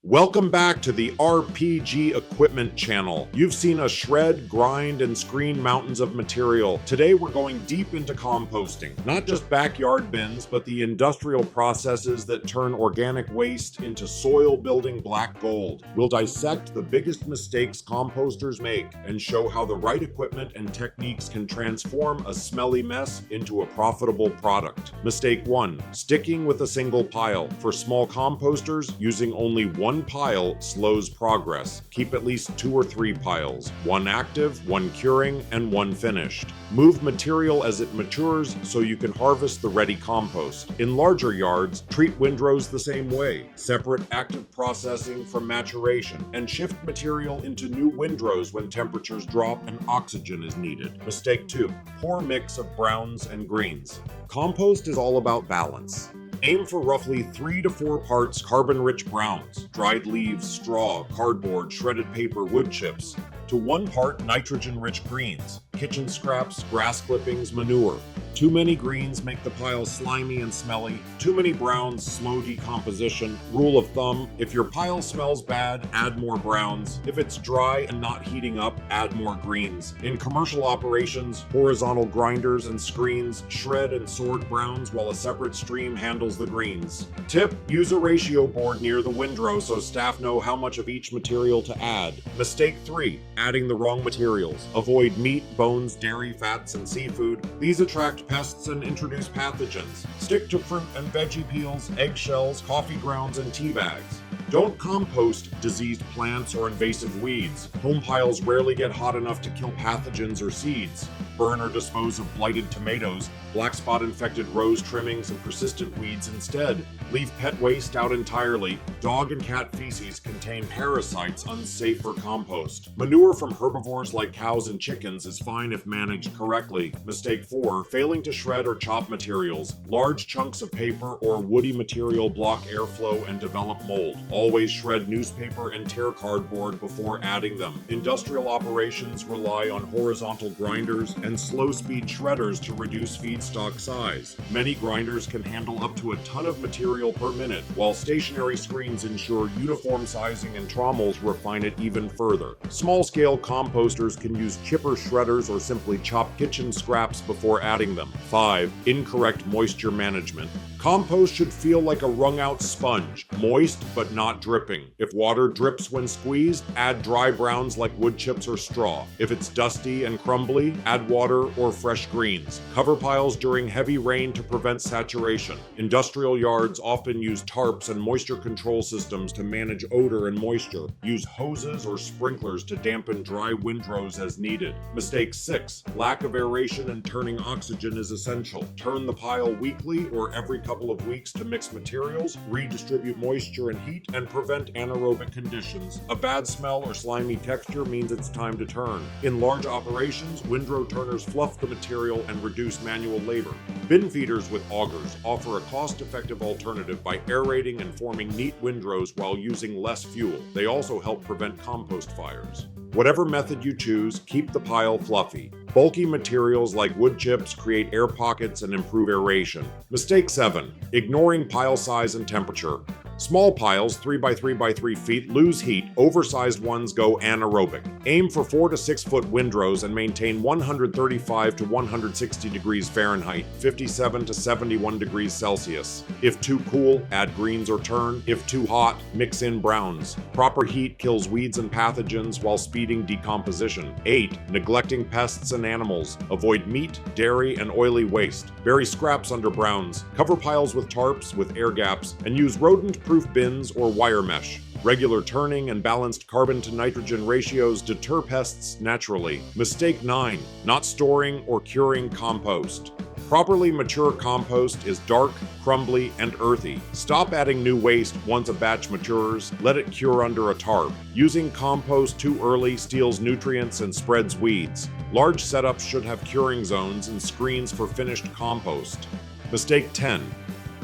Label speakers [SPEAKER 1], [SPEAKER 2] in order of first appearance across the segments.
[SPEAKER 1] Welcome back to the RPG Equipment channel. You've seen us shred, grind, and screen mountains of material. Today we're going deep into composting. Not just backyard bins, but the industrial processes that turn organic waste into soil-building black gold. We'll dissect the biggest mistakes composters make and show how the right equipment and techniques can transform a smelly mess into a profitable product. Mistake 1. Sticking with a single pile. For small composters, using only one pile slows progress. Keep at least 2 or 3 piles, one active, one curing, and one finished. Move material as it matures so you can harvest the ready compost. In larger yards, treat windrows the same way. Separate active processing from maturation, and shift material into new windrows when temperatures drop and oxygen is needed. Mistake 2. Poor mix of browns and greens. Compost is all about balance. Aim for roughly 3 to 4 parts carbon-rich browns, dried leaves, straw, cardboard, shredded paper, wood chips, to 1 part nitrogen-rich greens, kitchen scraps, grass clippings, manure. Too many greens make the pile slimy and smelly. Too many browns slow decomposition. Rule of thumb, if your pile smells bad, add more browns. If it's dry and not heating up, add more greens. In commercial operations, horizontal grinders and screens shred and sort browns while a separate stream handles the greens. Tip: use a ratio board near the windrow so staff know how much of each material to add. Mistake 3. Adding the wrong materials. Avoid meat, bones, dairy, fats, and seafood. These attract pests and introduce pathogens. Stick to fruit and veggie peels, eggshells, coffee grounds, and tea bags. Don't compost diseased plants or invasive weeds. Home piles rarely get hot enough to kill pathogens or seeds. Burn or dispose of blighted tomatoes, black spot infected rose trimmings, and persistent weeds instead. Leave pet waste out entirely. Dog and cat feces contain parasites unsafe for compost. Manure from herbivores like cows and chickens is fine if managed correctly. Mistake 4. Failing to shred or chop materials. Large chunks of paper or woody material block airflow and develop mold. Always shred newspaper and tear cardboard before adding them. Industrial operations rely on horizontal grinders and slow-speed shredders to reduce feedstock size. Many grinders can handle up to a ton of material per minute, while stationary screens ensure uniform sizing and trommels refine it even further. Small-scale composters can use chipper shredders or simply chop kitchen scraps before adding them. 5. Incorrect moisture management. Compost should feel like a wrung-out sponge, moist but not dripping. If water drips when squeezed, add dry browns like wood chips or straw. If it's dusty and crumbly, add water or fresh greens. Cover piles during heavy rain to prevent saturation. Industrial yards often use tarps and moisture control systems to manage odor and moisture. Use hoses or sprinklers to dampen dry windrows as needed. Mistake 6. Lack of aeration and turning oxygen is essential. Turn the pile weekly or every couple of weeks to mix materials, redistribute moisture and heat, and prevent anaerobic conditions. A bad smell or slimy texture means it's time to turn. In large operations, windrow turners fluff the material and reduce manual labor. Bin feeders with augers offer a cost-effective alternative by aerating and forming neat windrows while using less fuel. They also help prevent compost fires. Whatever method you choose, keep the pile fluffy. Bulky materials like wood chips create air pockets and improve aeration. Mistake 7. Ignoring pile size and temperature. Small piles, 3 by 3 by 3 feet, lose heat. Oversized ones go anaerobic. Aim for 4 to 6 foot windrows and maintain 135 to 160 degrees Fahrenheit, 57 to 71 degrees Celsius. If too cool, add greens or turn. If too hot, mix in browns. Proper heat kills weeds and pathogens while speeding decomposition. 8. Neglecting pests and animals. Avoid meat, dairy, and oily waste. Bury scraps under browns. Cover piles with tarps with air gaps, and use rodent-proof bins or wire mesh. Regular turning and balanced carbon to nitrogen ratios deter pests naturally. Mistake 9. Not storing or curing compost. Properly mature compost is dark, crumbly, and earthy. Stop adding new waste once a batch matures. Let it cure under a tarp. Using compost too early steals nutrients and spreads weeds. Large setups should have curing zones and screens for finished compost. Mistake 10.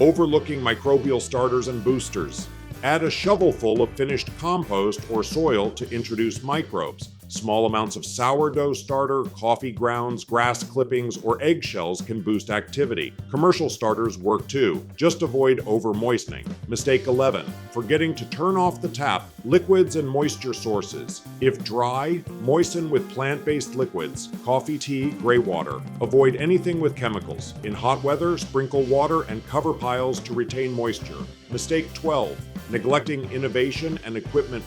[SPEAKER 1] Overlooking microbial starters and boosters. Add a shovelful of finished compost or soil to introduce microbes. Small amounts of sourdough starter, coffee grounds, grass clippings, or eggshells can boost activity. Commercial starters work too. Just avoid over-moistening. Mistake 11. Forgetting to turn off the tap. Liquids and moisture sources. If dry, moisten with plant-based liquids, coffee, tea, gray water. Avoid anything with chemicals. In hot weather, sprinkle water and cover piles to retain moisture. Mistake 12. Neglecting innovation and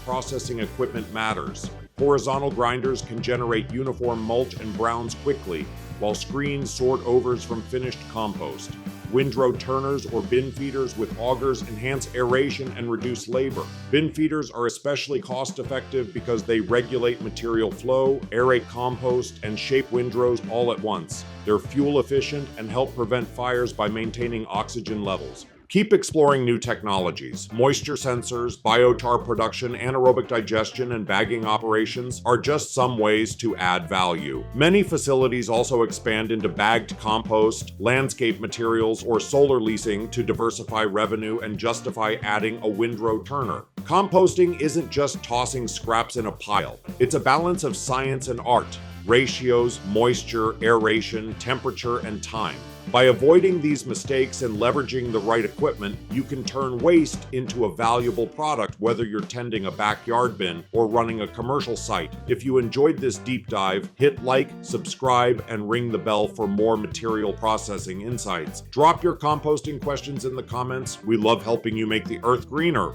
[SPEAKER 1] processing equipment matters. Horizontal grinders can generate uniform mulch and browns quickly, while screens sort overs from finished compost. Windrow turners or bin feeders with augers enhance aeration and reduce labor. Bin feeders are especially cost-effective because they regulate material flow, aerate compost, and shape windrows all at once. They're fuel efficient and help prevent fires by maintaining oxygen levels. Keep exploring new technologies. Moisture sensors, biochar production, anaerobic digestion, and bagging operations are just some ways to add value. Many facilities also expand into bagged compost, landscape materials, or solar leasing to diversify revenue and justify adding a windrow turner. Composting isn't just tossing scraps in a pile. It's a balance of science and art. Ratios, moisture, aeration, temperature, and time. By avoiding these mistakes and leveraging the right equipment, you can turn waste into a valuable product, whether you're tending a backyard bin or running a commercial site. If you enjoyed this deep dive, hit like, subscribe, and ring the bell for more material processing insights. Drop your composting questions in the comments. We love helping you make the earth greener.